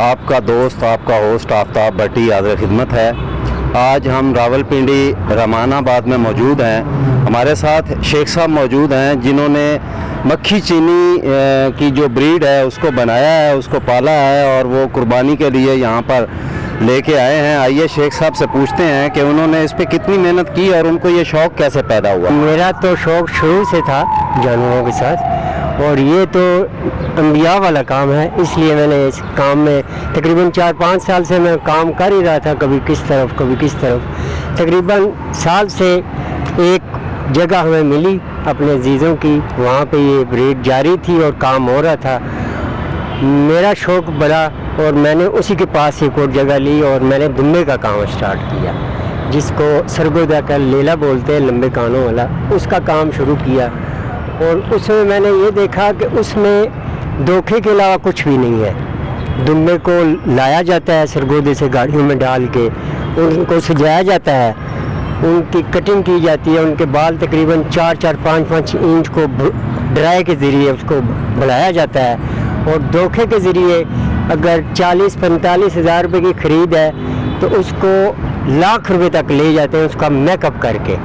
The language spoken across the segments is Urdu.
آپ کا دوست آپ کا ہوسٹ آفتاب بٹی حاضر خدمت ہے۔ آج ہم راولپنڈی رحمان آباد میں موجود ہیں۔ ہمارے ساتھ شیخ صاحب موجود ہیں جنہوں نے مکھی چینی کی جو بریڈ ہے اس کو بنایا ہے، اس کو پالا ہے اور وہ قربانی کے لیے یہاں پر لے کے آئے ہیں۔ آئیے شیخ صاحب سے پوچھتے ہیں کہ انہوں نے اس پہ کتنی محنت کی اور ان کو یہ شوق کیسے پیدا ہوا۔ میرا تو شوق شروع سے تھا جانوروں کے ساتھ، اور یہ تو انبیاء والا کام ہے، اس لیے میں نے اس کام میں تقریباً 4-5 سال سے میں کام کر ہی رہا تھا، کبھی کس طرف کبھی کس طرف۔ تقریباً سال سے ایک جگہ ہمیں ملی اپنے عزیزوں کی، وہاں پہ یہ بریڈ جاری تھی اور کام ہو رہا تھا۔ میرا شوق بڑا اور میں نے اسی کے پاس ایک اور جگہ لی اور میں نے دمبے کا کام اسٹارٹ کیا، جس کو سرگودا کا لیلا بولتے ہیں، لمبے کانوں والا، اس کا کام شروع کیا۔ اور اس میں نے یہ دیکھا کہ اس میں دھوکے کے علاوہ کچھ بھی نہیں ہے۔ دمبے کو لایا جاتا ہے سرگودے سے گاڑیوں میں ڈال کے، ان کو سجایا جاتا ہے، ان کی کٹنگ کی جاتی ہے، ان کے بال تقریباً 4-5 انچ کو ڈرائی کے ذریعے اس کو بڑھایا جاتا ہے، اور دھوکے کے ذریعے اگر 40-45 ہزار روپے کی خرید ہے تو اس کو لاکھ روپے تک لے جاتے ہیں، اس کا میک اپ کر کے،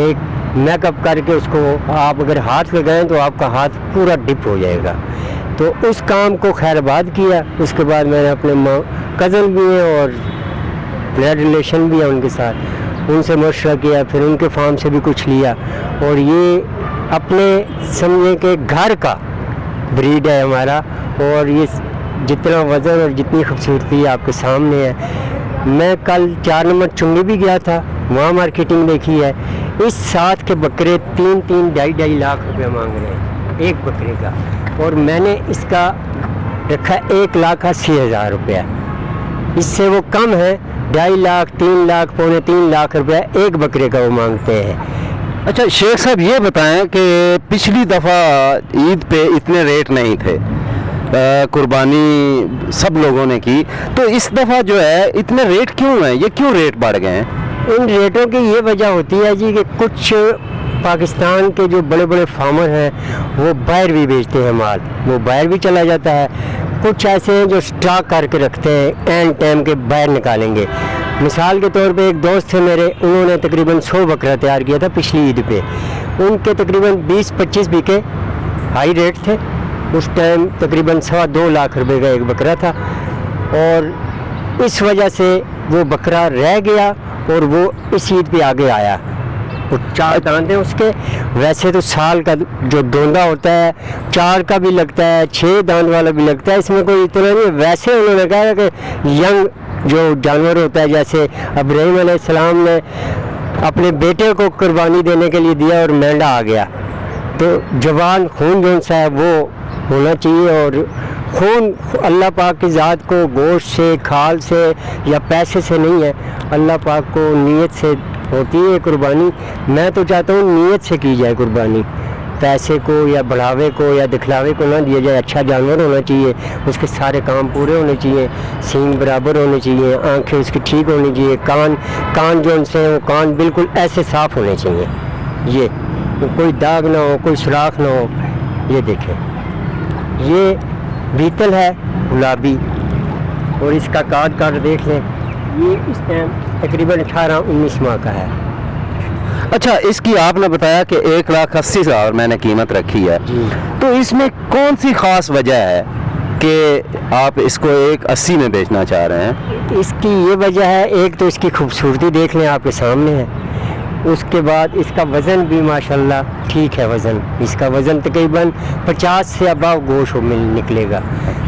ایک میک اپ کر کے اس کو آپ اگر ہاتھ لگائیں تو آپ کا ہاتھ پورا ڈپ ہو جائے گا۔ تو اس کام کو خیر آباد کیا۔ اس کے بعد میں نے اپنے کزن بھی ہیں اور بلڈ ریلیشن بھی ہے ان کے ساتھ، ان سے مشورہ کیا، پھر ان کے فارم سے بھی کچھ لیا، اور یہ اپنے سمجھیں کہ گھر کا بریڈ ہے ہمارا، اور یہ جتنا وزن اور جتنی خوبصورتی آپ کے سامنے ہے۔ میں کل 4 نمبر چنگی بھی گیا تھا، وہاں مارکیٹنگ دیکھی ہے، اس ساتھ کے بکرے 3-2.5 لاکھ روپے مانگ رہے ہیں ایک بکرے کا، اور میں نے اس کا رکھا 1,80,000 روپیہ۔ اس سے وہ کم ہے، 2.5 لاکھ 3 لاکھ 2.25 لاکھ روپیہ ایک بکرے کا وہ مانگتے ہیں۔ اچھا شیخ صاحب یہ بتائیں کہ پچھلی دفعہ عید پہ اتنے ریٹ نہیں تھے، قربانی سب لوگوں نے کی، تو اس دفعہ جو ہے اتنے ریٹ کیوں ہیں؟ یہ کیوں ریٹ بڑھ گئے ہیں؟ ان ریٹوں کی یہ وجہ ہوتی ہے جی کہ کچھ پاکستان کے جو بڑے بڑے فارمر ہیں وہ باہر بھی بیچتے ہیں مال، وہ باہر بھی چلا جاتا ہے۔ کچھ ایسے ہیں جو سٹاک کر کے رکھتے ہیں، اینڈ ٹائم کے باہر نکالیں گے۔ مثال کے طور پہ ایک دوست تھے میرے، انہوں نے تقریباً 100 بکرا تیار کیا تھا پچھلی عید پہ، ان کے تقریباً 20-25 بکے، ہائی ریٹ تھے اس ٹائم، تقریباً 2.25 لاکھ روپے کا ایک بکرا تھا، اور اس وجہ سے وہ بکرا رہ گیا اور وہ اس عید پہ آگے آیا۔ وہ 4 داند ہیں اس کے، ویسے تو سال کا جو دوندا ہوتا ہے 4 کا بھی لگتا ہے، 6 داند والا بھی لگتا ہے، اس میں کوئی اتنا نہیں۔ ویسے انہوں نے کہا کہ ینگ جو جانور ہوتا ہے، جیسے ابراہیم علیہ السلام نے اپنے بیٹے کو قربانی دینے کے لیے دیا اور مینڈا آ گیا، تو جوان خون جو سا ہے وہ ہونا چاہیے، اور خون اللہ پاک کی ذات کو گوشت سے، کھال سے یا پیسے سے نہیں ہے، اللہ پاک کو نیت سے ہوتی ہے قربانی۔ میں تو چاہتا ہوں نیت سے کی جائے قربانی، پیسے کو یا بڑھاوے کو یا دکھلاوے کو نہ دیا جائے۔ اچھا جانور ہونا چاہیے، اس کے سارے کام پورے ہونے چاہیے، سینگ برابر ہونے چاہیے، آنکھیں اس کی ٹھیک ہونی چاہیے، کان جو ان سے ہیں وہ کان بالکل ایسے صاف ہونے چاہیے، یہ کوئی داغ نہ ہو، کوئی سوراخ نہ ہو۔ یہ دیکھیں، یہ بیتل ہے گلابی، اور اس کا کارڈ دیکھ لیں، یہ اس ٹائم تقریباً 18-19 ماہ کا ہے۔ اچھا اس کی آپ نے بتایا کہ 1,80,000 میں نے قیمت رکھی ہے، جی، تو اس میں کون سی خاص وجہ ہے کہ آپ اس کو 1,80 میں بیچنا چاہ رہے ہیں؟ اس کی یہ وجہ ہے، ایک تو اس کی خوبصورتی دیکھ لیں آپ کے سامنے ہے، اس کے بعد اس کا وزن بھی ماشاءاللہ ٹھیک ہے، وزن اس کا وزن تقریباً 50 سے اباؤ گوشت نکلے گا۔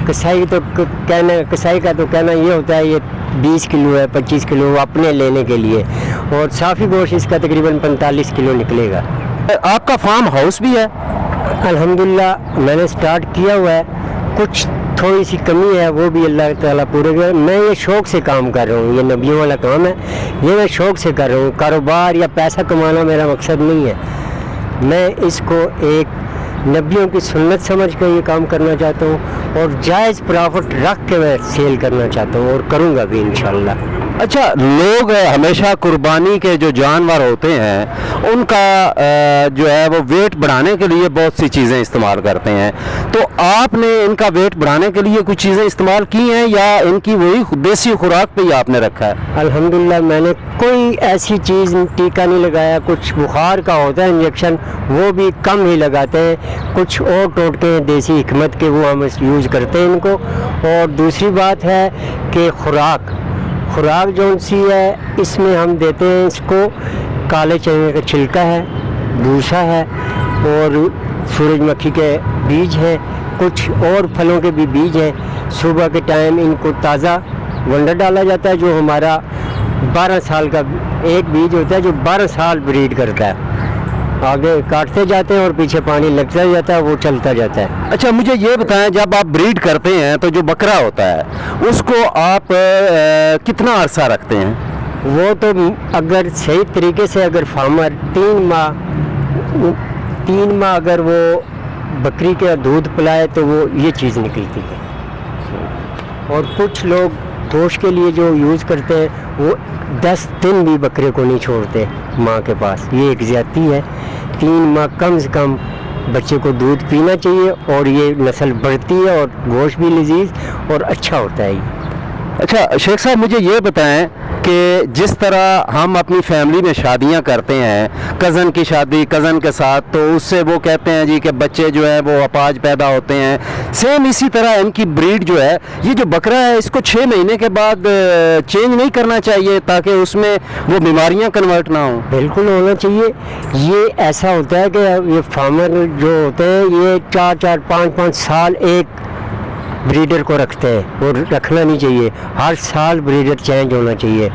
کسائی کا تو کہنا یہ ہوتا ہے یہ 20 کلو ہے، 25 کلو اپنے لینے کے لیے، اور صافی گوشت اس کا تقریباً 45 کلو نکلے گا۔ آپ کا فارم ہاؤس بھی ہے؟ الحمدللہ میں نے سٹارٹ کیا ہوا ہے، کچھ تھوڑی سی کمی ہے وہ بھی اللہ تعالیٰ پورے کر۔ میں یہ شوق سے کام کر رہا ہوں، یہ نبیوں والا کام ہے، یہ میں شوق سے کر رہا ہوں، کاروبار یا پیسہ کمانا میرا مقصد نہیں ہے۔ میں اس کو ایک نبیوں کی سنت سمجھ کر یہ کام کرنا چاہتا ہوں، اور جائز پرافٹ رکھ کے میں سیل کرنا چاہتا ہوں، اور کروں گا بھی انشاءاللہ۔ اچھا، لوگ ہمیشہ قربانی کے جو جانور ہوتے ہیں ان کا جو ہے وہ ویٹ بڑھانے کے لیے بہت سی چیزیں استعمال کرتے ہیں، تو آپ نے ان کا ویٹ بڑھانے کے لیے کچھ چیزیں استعمال کی ہیں یا ان کی وہی دیسی خوراک پہ ہی آپ نے رکھا ہے؟ الحمدللہ میں نے کوئی ایسی چیز ٹیکہ نہیں لگایا. کچھ بخار کا ہوتا ہے انجیکشن، وہ بھی کم ہی لگاتے ہیں. کچھ اور ٹوٹکے ہیں دیسی حکمت کے، وہ ہم یوز کرتے ہیں ان کو. اور دوسری بات ہے کہ خوراک جو سی ہے اس میں ہم دیتے ہیں اس کو کالے چنے کا چھلکا ہے، بھوسا ہے، اور سورج مکھی کے بیج ہیں، کچھ اور پھلوں کے بھی بیج ہیں. صبح کے ٹائم ان کو تازہ ونڈا ڈالا جاتا ہے، جو ہمارا 12 سال کا ایک بیج ہوتا ہے جو 12 سال بریڈ کرتا ہے. آگے کاٹتے جاتے ہیں اور پیچھے پانی لگتا جاتا ہے، وہ چلتا جاتا ہے. اچھا، مجھے یہ بتائیں، جب آپ بریڈ کرتے ہیں تو جو بکرا ہوتا ہے اس کو آپ کتنا عرصہ رکھتے ہیں؟ وہ تو اگر صحیح طریقے سے اگر فارمر 3 ماہ اگر وہ بکری کا دودھ پلائے تو وہ یہ چیز نکلتی ہے. اور کچھ لوگ گوشت کے لیے جو یوز کرتے ہیں وہ 10 دن بھی بکرے کو نہیں چھوڑتے ماں کے پاس. یہ ایک زیادتی ہے. 3 ماہ کم سے کم بچے کو دودھ پینا چاہیے اور یہ نسل بڑھتی ہے اور گوشت بھی لذیذ اور اچھا ہوتا ہے. اچھا شیخ صاحب، مجھے یہ بتائیں کہ جس طرح ہم اپنی فیملی میں شادیاں کرتے ہیں، کزن کی شادی کزن کے ساتھ، تو اس سے وہ کہتے ہیں جی کہ بچے جو ہیں وہ اپاج پیدا ہوتے ہیں، سیم اسی طرح ان کی بریڈ جو ہے، یہ جو بکرا ہے اس کو 6 مہینے کے بعد چینج نہیں کرنا چاہیے تاکہ اس میں وہ بیماریاں کنورٹ نہ ہوں؟ بالکل ہونا چاہیے. یہ ایسا ہوتا ہے کہ یہ فارمر جو ہوتے ہیں یہ 4 5 سال ایک بریڈر کو رکھتے ہیں، اور رکھنا نہیں چاہیے. ہر سال بریڈر چینج ہونا چاہیے،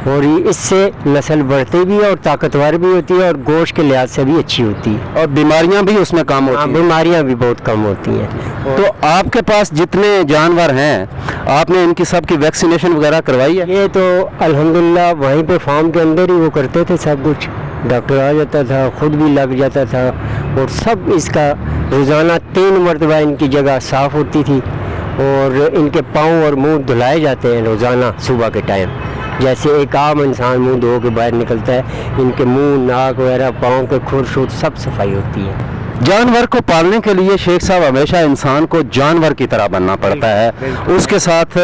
اور اس سے نسل بڑھتی بھی ہے اور طاقتور بھی ہوتی ہے اور گوشت کے لحاظ سے بھی اچھی ہوتی ہے، اور بیماریاں بھی اس میں کم ہوتی ہیں. بیماریاں بھی بہت کم ہوتی ہیں. تو آپ کے پاس جتنے جانور ہیں آپ نے ان کی سب کی ویکسینیشن وغیرہ کروائی ہے؟ یہ تو الحمدللہ وہیں پہ فارم کے اندر ہی وہ کرتے تھے سب کچھ. ڈاکٹر آ جاتا تھا، خود بھی لگ جاتا تھا، اور سب اس کا روزانہ 3 مرتبہ ان کی جگہ صاف ہوتی تھی، اور ان کے پاؤں اور منہ دھلائے جاتے ہیں روزانہ صبح کے ٹائم. جیسے ایک عام انسان منہ دھو کے باہر نکلتا ہے، ان کے منہ، ناک وغیرہ، پاؤں کے کھر شور سب صفائی ہوتی ہے. جانور کو پالنے کے لیے شیخ صاحب ہمیشہ انسان کو جانور کی طرح بننا پڑتا ہے. اس کے ساتھ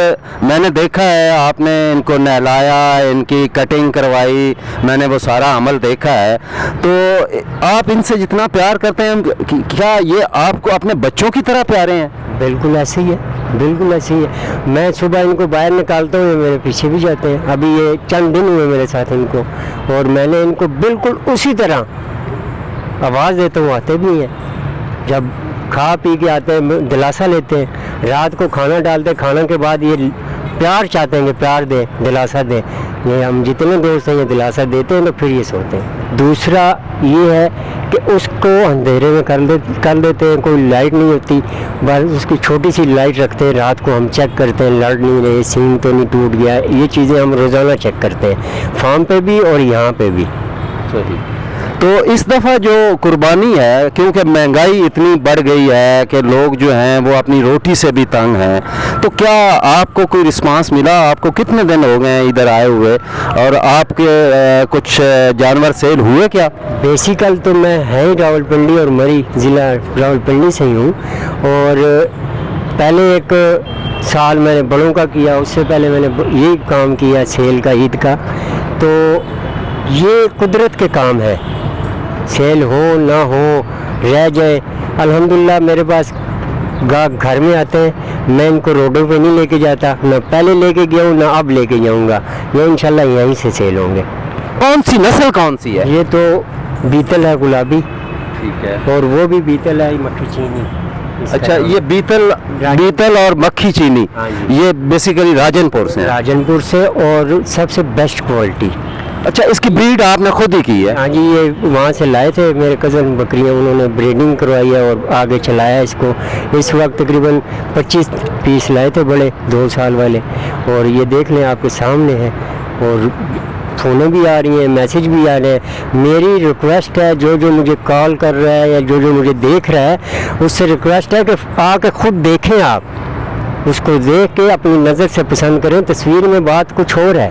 میں نے دیکھا ہے آپ نے ان کو نہلایا، ان کی کٹنگ کروائی، میں نے وہ سارا عمل دیکھا ہے. تو آپ ان سے جتنا پیار کرتے ہیں، کیا یہ آپ کو اپنے بچوں کی طرح پیارے ہیں؟ بالکل ایسے ہی ہے، بالکل ایسے ہی ہے. میں صبح ان کو باہر نکالتا ہوں، یہ میرے پیچھے بھی جاتے ہیں. ابھی یہ چند دن ہوئے میرے ساتھ ان کو، اور میں نے ان کو بالکل اسی طرح آواز دیتا ہوں، آتے بھی ہیں. جب کھا پی کے آتے ہیں دلاسا لیتے ہیں، رات کو کھانا ڈالتے ہیں، کھانا کے بعد یہ پیار چاہتے ہیں کہ پیار دیں، دلاسا دیں. یہ ہم جتنے دوست ہیں یہ دلاسا دیتے ہیں تو پھر یہ سوتے ہیں. دوسرا یہ ہے کہ اس کو اندھیرے میں کر دیتے ہیں، کوئی لائٹ نہیں ہوتی، بس اس کی چھوٹی سی لائٹ رکھتے ہیں. رات کو ہم چیک کرتے ہیں لڑ نہیں رہے، سینگ تو نہیں ٹوٹ گیا. یہ چیزیں ہم روزانہ چیک کرتے ہیں، فارم پہ بھی اور یہاں پہ بھی. تو اس دفعہ جو قربانی ہے، کیونکہ مہنگائی اتنی بڑھ گئی ہے کہ لوگ جو ہیں وہ اپنی روٹی سے بھی تنگ ہیں، تو کیا آپ کو کوئی رسپانس ملا؟ آپ کو کتنے دن ہو گئے ہیں ادھر آئے ہوئے، اور آپ کے کچھ جانور سیل ہوئے کیا؟ بیسیکل تو میں ہے ہی راولپنڈی اور مری ضلع راولپنڈی سے ہی ہوں. اور پہلے ایک سال میں نے بڑوں کا کیا، اس سے پہلے میں نے یہی کام کیا سیل کا، عید کا. تو یہ قدرت کے کام ہے، سیل ہو نہ ہو، رہ جائے. الحمدللہ میرے پاس گاہک گھر میں آتے ہیں، میں ان کو روڈوں پہ نہیں لے کے جاتا، نہ پہلے لے کے گیا ہوں نہ اب لے کے جاؤں گا. یہ انشاءاللہ یہیں سے سیل ہوں گے. کون سی نسل کون سی ہے؟ یہ تو بیتل ہے گلابی، ٹھیک ہے، اور وہ بھی بیتل ہے مکھی چینی. اچھا، یہ بیتل اور مکھی چینی، ہاں جی، یہ بیسیکلی راجن پور سے ہیں؟ راجن پور سے، اور سب سے بیسٹ کوالٹی. اچھا، اس کی بریڈ آپ نے خود ہی کی ہے؟ ہاں جی، یہ وہاں سے لائے تھے میرے کزن بکریاں، انہوں نے بریڈنگ کروائی ہے اور آگے چلایا اس کو. اس وقت تقریباً 25 پیس لائے تھے بڑے 2 سال والے، اور یہ دیکھ لیں آپ کے سامنے ہے. اور فونیں بھی آ رہی ہیں، میسج بھی آ رہے ہیں. میری ریکویسٹ ہے جو مجھے کال کر رہا ہے یا جو مجھے دیکھ رہا ہے، اس سے ریکویسٹ ہے کہ آ کے خود دیکھیں. آپ اس کو دیکھ کے اپنی نظر سے پسند کریں. تصویر میں بات کچھ اور ہے،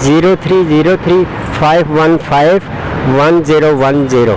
0303 515 1010।